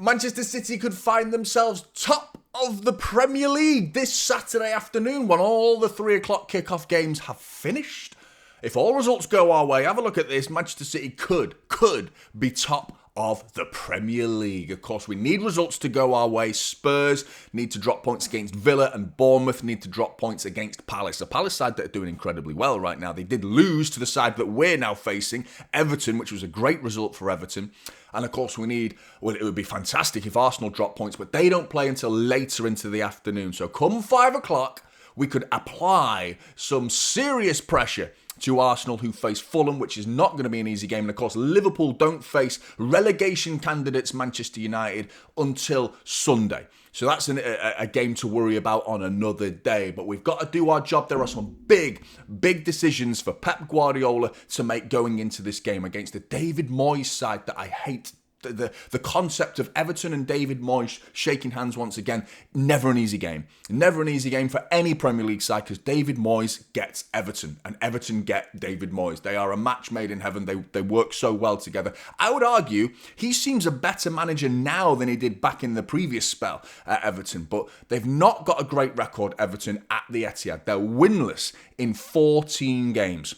Manchester City could find themselves top of the Premier League this Saturday afternoon when all the 3 o'clock kickoff games have finished. If all results go our way, have a look at this. Manchester City could be top of the Premier League. Of course, we need results to go our way. Spurs need to drop points against Villa and Bournemouth need to drop points against Palace. A Palace side that are doing incredibly well right now. They did lose to the side that we're now facing, Everton, which was a great result for Everton. And of course, it would be fantastic if Arsenal drop points, but they don't play until later into the afternoon. So come 5 o'clock, we could apply some serious pressure to Arsenal, who face Fulham, which is not going to be an easy game. And of course, Liverpool don't face relegation candidates Manchester United until Sunday. So that's a game to worry about on another day. But we've got to do our job. There are some big decisions for Pep Guardiola to make going into this game against the David Moyes side that I hate. The concept of Everton and David Moyes shaking hands once again, never an easy game. Never an easy game for any Premier League side because David Moyes gets Everton and Everton get David Moyes. They are a match made in heaven. They work so well together. I would argue he seems a better manager now than he did back in the previous spell at Everton, but they've not got a great record, Everton, at the Etihad. They're winless in 14 games.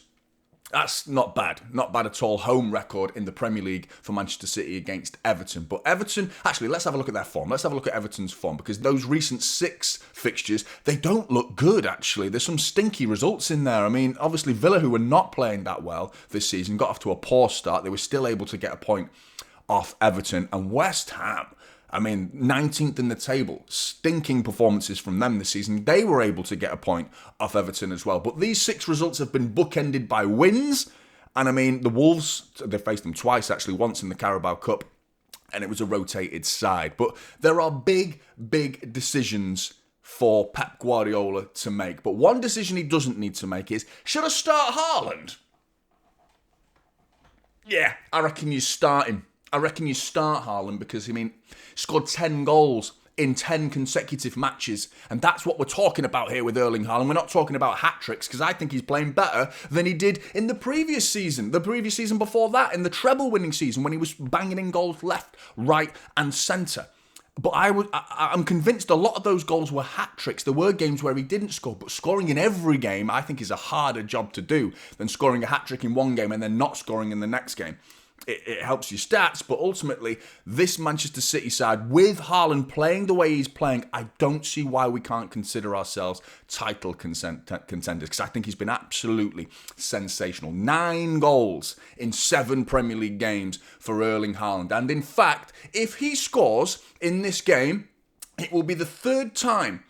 That's not bad at all. Home record in the Premier League for Manchester City against Everton. But Everton, actually, let's have a look at their form. Let's have a look at Everton's form because those recent 6 fixtures, they don't look good, actually. There's some stinky results in there. I mean, obviously, Villa, who were not playing that well this season, got off to a poor start. They were still able to get a point off Everton. And West Ham, I mean, 19th in the table. Stinking performances from them this season. They were able to get a point off Everton as well. But these 6 results have been bookended by wins. And I mean, the Wolves, they faced them twice, actually, once in the Carabao Cup. And it was a rotated side. But there are big decisions for Pep Guardiola to make. But one decision he doesn't need to make is, should I start Haaland? Yeah, I reckon you start him. I reckon you start Haaland because, I mean, scored 10 goals in 10 consecutive matches. And that's what we're talking about here with Erling Haaland. We're not talking about hat-tricks because I think he's playing better than he did in the previous season. The previous season before that, in the treble-winning season when he was banging in goals left, right and centre. But I'm convinced a lot of those goals were hat-tricks. There were games where he didn't score, but scoring in every game I think is a harder job to do than scoring a hat-trick in one game and then not scoring in the next game. It helps your stats, but ultimately, this Manchester City side, with Haaland playing the way he's playing, I don't see why we can't consider ourselves title contenders, because I think he's been absolutely sensational. 9 goals in 7 Premier League games for Erling Haaland. And in fact, if he scores in this game, it will be the third time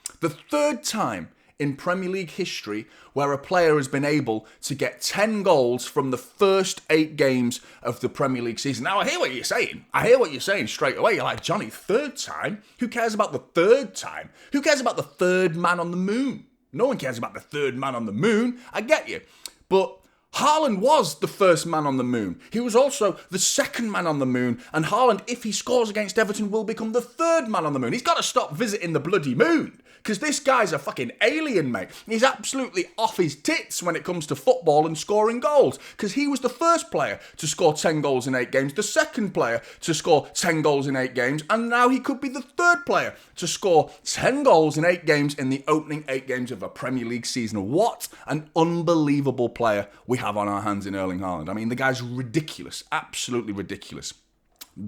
in Premier League history where a player has been able to get 10 goals from the first 8 games of the Premier League season. Now, I hear what you're saying straight away. You're like, Johnny, third time? Who cares about the third time? Who cares about the third man on the moon? No one cares about the third man on the moon. I get you. But Haaland was the first man on the moon. He was also the second man on the moon. And Haaland, if he scores against Everton, will become the third man on the moon. He's got to stop visiting the bloody moon. Because this guy's a fucking alien, mate. He's absolutely off his tits when it comes to football and scoring goals. Because he was the first player to score 10 goals in 8 games, the second player to score 10 goals in 8 games, and now he could be the third player to score 10 goals in 8 games in the opening 8 games of a Premier League season. What an unbelievable player we have on our hands in Erling Haaland. I mean, the guy's ridiculous. Absolutely ridiculous.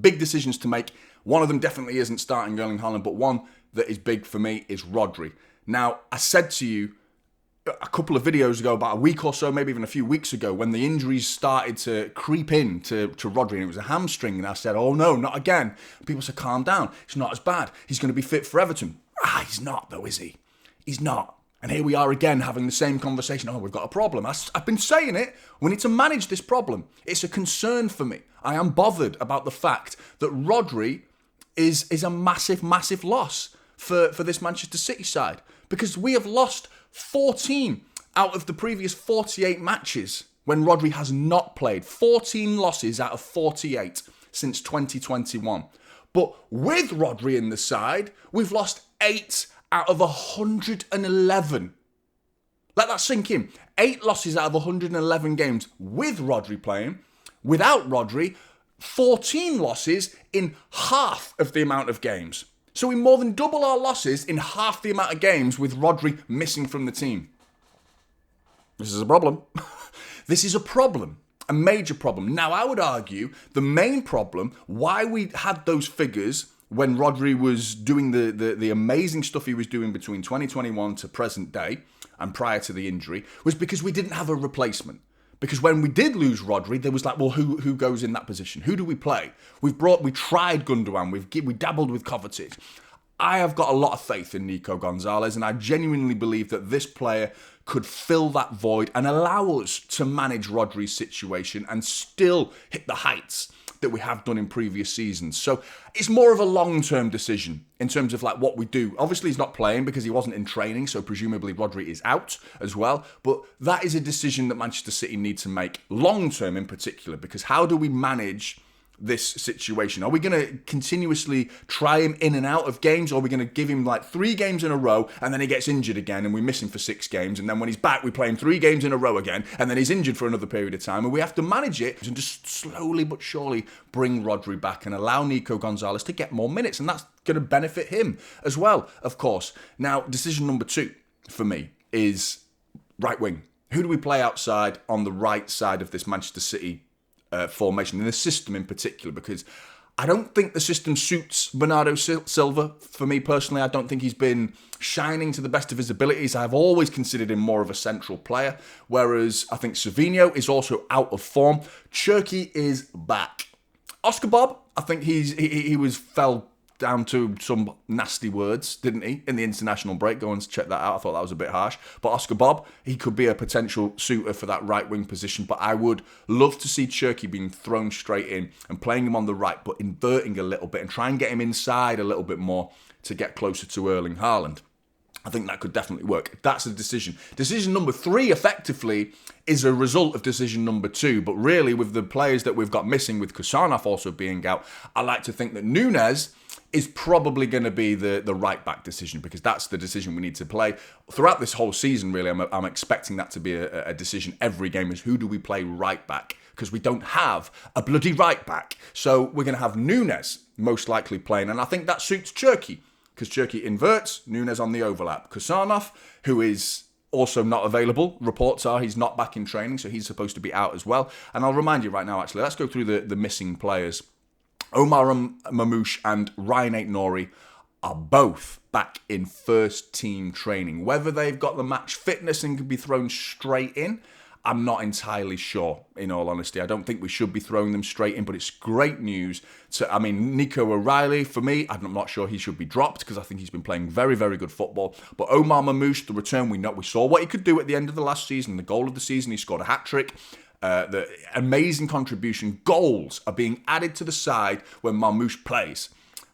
Big decisions to make. One of them definitely isn't starting Erling Haaland, but one that is big for me is Rodri. Now, I said to you a couple of videos ago, about a week or so, maybe even a few weeks ago, when the injuries started to creep in to Rodri, and it was a hamstring, and I said, oh no, not again. And people said, calm down, it's not as bad. He's going to be fit for Everton. He's not though, is he? He's not. And here we are again having the same conversation. Oh, we've got a problem. I've been saying it. We need to manage this problem. It's a concern for me. I am bothered about the fact that Rodri is a massive loss for this Manchester City side, because we have lost 14 out of the previous 48 matches when Rodri has not played. 14 losses out of 48 since 2021. But with Rodri in the side, we've lost 8 out of 111. Let that sink in. 8 losses out of 111 games with Rodri playing. Without Rodri, 14 losses in half of the amount of games. So we more than double our losses in half the amount of games with Rodri missing from the team. This is a problem. This is a problem. A major problem. Now, I would argue the main problem, why we had those figures when Rodri was doing the amazing stuff he was doing between 2021 to present day and prior to the injury, was because we didn't have a replacement. Because when we did lose Rodri, there was like, well, who goes in that position? Who do we play? We tried Gundogan, we dabbled with Kovacic. I have got a lot of faith in Nico Gonzalez, and I genuinely believe that this player could fill that void and allow us to manage Rodri's situation and still hit the heights that we have done in previous seasons. So it's more of a long-term decision in terms of like what we do. Obviously, he's not playing because he wasn't in training, so presumably Rodri is out as well. But that is a decision that Manchester City need to make long-term in particular, because how do we manage this situation? Are we going to continuously try him in and out of games, or are we going to give him like 3 games in a row and then he gets injured again and we miss him for 6 games, and then when he's back we play him 3 games in a row again and then he's injured for another period of time, and we have to manage it and just slowly but surely bring Rodri back and allow Nico Gonzalez to get more minutes, and that's going to benefit him as well, of course. Now, decision number 2 for me is right wing. Who do we play outside on the right side of this Manchester City formation, in the system in particular? Because I don't think the system suits Bernardo Silva. For me personally, I don't think he's been shining to the best of his abilities. I've always considered him more of a central player, whereas I think Savinho is also out of form. Cherki is back. Oscar Bob, I think he fell down to some nasty words, didn't he, in the international break? Go and check that out. I thought that was a bit harsh. But Oscar Bob, he could be a potential suitor for that right wing position. But I would love to see Cherki being thrown straight in and playing him on the right, but inverting a little bit and try and get him inside a little bit more to get closer to Erling Haaland. I think that could definitely work. That's a decision. Decision number 3, effectively, is a result of decision number 2. But really, with the players that we've got missing, with Kusanov also being out, I like to think that Nunes is probably going to be the right-back decision, because that's the decision we need to play. Throughout this whole season, really, I'm expecting that to be a decision every game, is who do we play right-back? Because we don't have a bloody right-back. So we're going to have Nunes most likely playing, and I think that suits Cherki, because Cherki inverts, Nunes on the overlap. Kusanov, who is also not available. Reports are he's not back in training, so he's supposed to be out as well. And I'll remind you right now, actually, let's go through the missing players. Omar Mamouche and Ryan Aït-Nouri are both back in first team training. Whether they've got the match fitness and can be thrown straight in, I'm not entirely sure, in all honesty. I don't think we should be throwing them straight in, but it's great news. Nico O'Reilly, for me, I'm not sure he should be dropped, because I think he's been playing very, very good football. But Omar Mamouche, the return, we saw what he could do at the end of the last season, the goal of the season. He scored a hat-trick. The amazing contribution. Goals are being added to the side when Mamouche plays.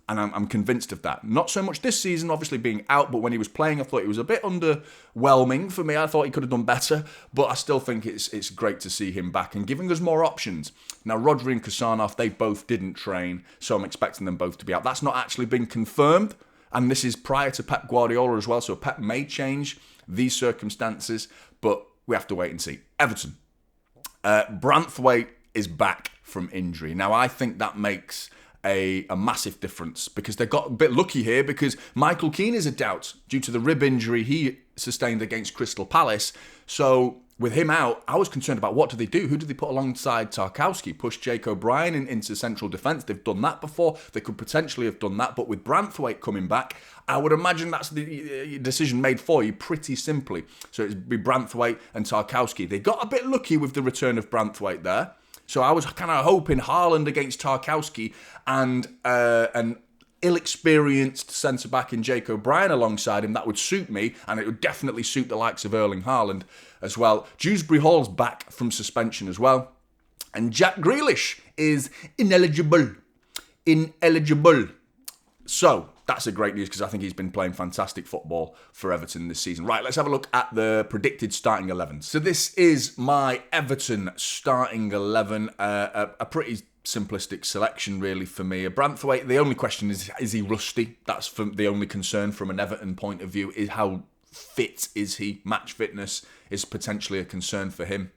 And I'm convinced of that. Not so much this season, obviously being out, but when he was playing, I thought he was a bit underwhelming for me. I thought he could have done better, but I still think it's great to see him back and giving us more options. Now, Rodri and Kusanov, they both didn't train, so I'm expecting them both to be out. That's not actually been confirmed, and this is prior to Pep Guardiola as well, so Pep may change these circumstances, but we have to wait and see. Everton. Branthwaite is back from injury. Now, I think that makes a massive difference, because they got a bit lucky here, because Michael Keane is a doubt due to the rib injury he sustained against Crystal Palace. So with him out, I was concerned about what do they do? Who do they put alongside Tarkowski? Push Jake O'Brien into central defence. They've done that before. They could potentially have done that. But with Branthwaite coming back, I would imagine that's the decision made for you pretty simply. So it'd be Branthwaite and Tarkowski. They got a bit lucky with the return of Branthwaite there. So I was kind of hoping Haaland against Tarkowski and an ill-experienced centre-back in Jake O'Brien alongside him. That would suit me, and it would definitely suit the likes of Erling Haaland as well. Dewsbury Hall's back from suspension as well. And Jack Grealish is ineligible. So that's a great news, because I think he's been playing fantastic football for Everton this season. Right, let's have a look at the predicted starting 11. So this is my Everton starting 11. A pretty simplistic selection, really, for me. Branthwaite, the only question is he rusty? That's the only concern from an Everton point of view, is how fit is he? Match fitness is potentially a concern for him.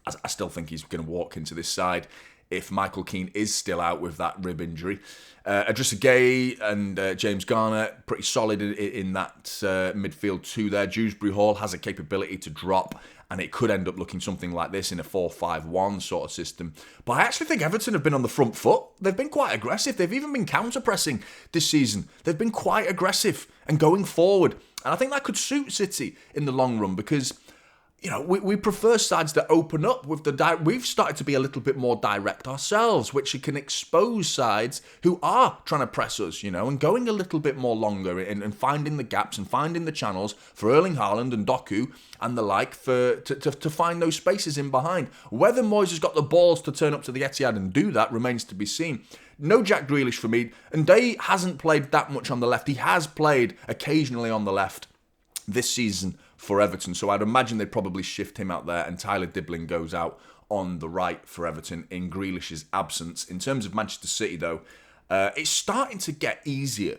I still think he's going to walk into this side if Michael Keane is still out with that rib injury. Idrissa Gueye and James Garner, pretty solid in that midfield too there. Dewsbury Hall has a capability to drop, and it could end up looking something like this in a 4-5-1 sort of system. But I actually think Everton have been on the front foot. They've been quite aggressive. They've even been counter-pressing this season. They've been quite aggressive and going forward. And I think that could suit City in the long run because, you know, we prefer sides that open up with the... We've started to be a little bit more direct ourselves, which can expose sides who are trying to press us, you know, and going a little bit more longer and finding the gaps and finding the channels for Erling Haaland and Doku and the like to find those spaces in behind. Whether Moyes has got the balls to turn up to the Etihad and do that remains to be seen. No Jack Grealish for me. And Day hasn't played that much on the left. He has played occasionally on the left this season for Everton, so I'd imagine they'd probably shift him out there and Tyler Dibling goes out on the right for Everton in Grealish's absence. In terms of Manchester City though, it's starting to get easier,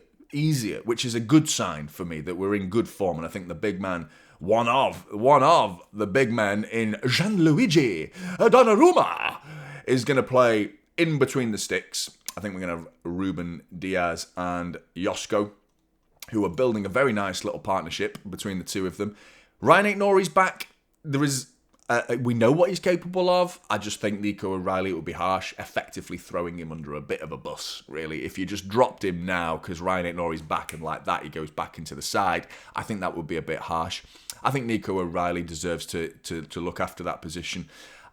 which is a good sign for me that we're in good form, and I think the big man, one of the big men in Gianluigi Donnarumma is going to play in between the sticks. I think we're going to have Ruben Diaz and Josko, who are building a very nice little partnership between the two of them. Ryan Aït-Nouri's back. There is, we know what he's capable of. I just think Nico O'Reilly, it would be harsh, effectively throwing him under a bit of a bus, really. If you just dropped him now, because Ryan Aït-Nouri's back and like that, he goes back into the side, I think that would be a bit harsh. I think Nico O'Reilly deserves to look after that position.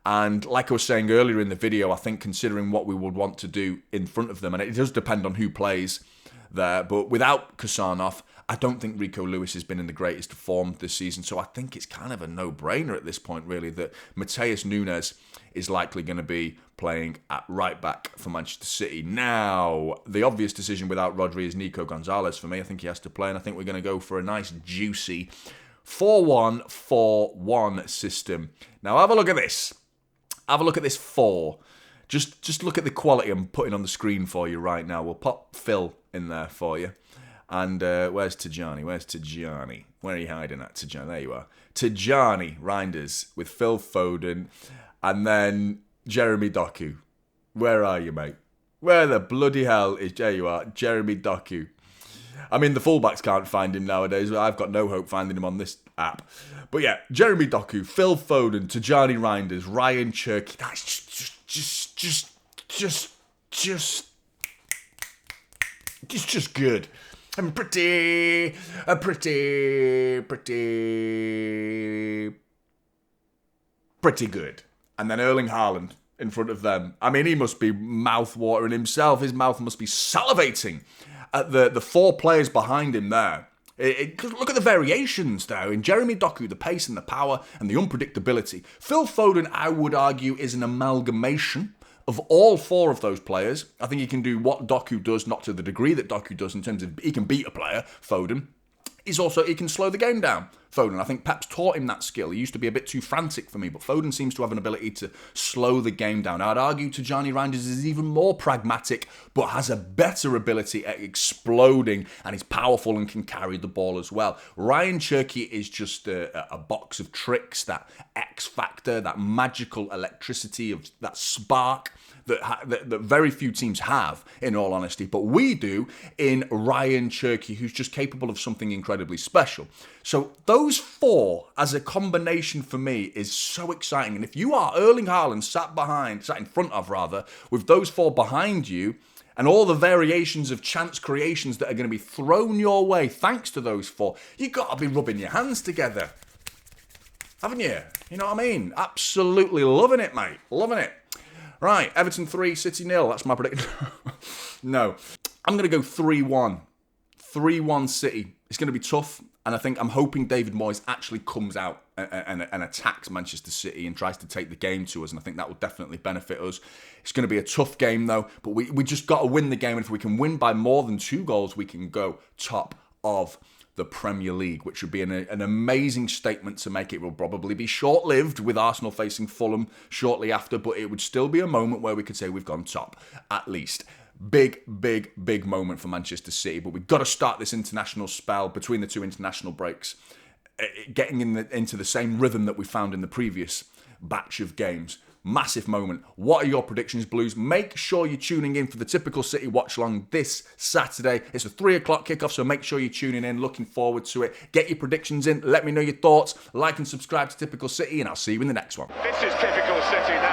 And like I was saying earlier in the video, I think considering what we would want to do in front of them, and it does depend on who plays there, but without Kusanov, I don't think Rico Lewis has been in the greatest form this season, so I think it's kind of a no-brainer at this point, really, that Matheus Nunes is likely going to be playing at right back for Manchester City. Now, the obvious decision without Rodri is Nico Gonzalez for me. I think he has to play, and I think we're going to go for a nice, juicy 4-1-4-1 system. Now, have a look at this. Have a look at this 4. Just look at the quality I'm putting on the screen for you right now. We'll pop Phil in there for you. And where's Tijani? Where are you hiding at, Tijani? There you are. Tijani Reinders with Phil Foden. And then Jeremy Doku. Where are you, mate? Where the bloody hell is... There you are. Jeremy Doku. I mean, the fullbacks can't find him nowadays. I've got no hope finding him on this app. But yeah, Jeremy Doku, Phil Foden, Tijani Reinders, Ryan Cherky. That's just good. And pretty good. And then Erling Haaland in front of them. I mean, he must be mouth-watering himself. His mouth must be salivating at the 4 players behind him there. Look at the variations there in Jeremy Doku, the pace and the power and the unpredictability. Phil Foden, I would argue, is an amalgamation of all 4 of those players. I think he can do what Doku does, not to the degree that Doku does in terms of he can beat a player, Foden. He can slow the game down, Foden. I think Pep's taught him that skill. He used to be a bit too frantic for me, but Foden seems to have an ability to slow the game down. I'd argue Tijani Reinders is even more pragmatic, but has a better ability at exploding, and he's powerful and can carry the ball as well. Ryan Cherky is just a box of tricks, that X factor, that magical electricity, of that spark that very few teams have, in all honesty, but we do in Ryan Cherky, who's just capable of something incredibly special. So those 4 as a combination for me is so exciting. And if you are Erling Haaland sat in front of, with those 4 behind you, and all the variations of chance creations that are going to be thrown your way thanks to those 4, you've got to be rubbing your hands together, haven't you? You know what I mean? Absolutely loving it, mate. Loving it. Right, Everton 3, City 0. That's my prediction. No. I'm going to go 3-1. 3-1 City. It's going to be tough, and I'm hoping David Moyes actually comes out and attacks Manchester City and tries to take the game to us, and I think that will definitely benefit us. It's going to be a tough game, though, but we just got to win the game, and if we can win by more than 2 goals, we can go top of the Premier League, which would be an amazing statement to make. It will probably be short-lived with Arsenal facing Fulham shortly after, but it would still be a moment where we could say we've gone top, at least. Big moment for Manchester City, but we've got to start this international spell between the 2 international breaks, getting into the same rhythm that we found in the previous batch of games. Massive moment. What are your predictions, Blues? Make sure you're tuning in for the Typical City watch along this Saturday. It's a 3 o'clock kickoff, so make sure you're tuning in. Looking forward to it. Get your predictions in. Let me know your thoughts. Like and subscribe to Typical City, and I'll see you in the next one. This is Typical City now.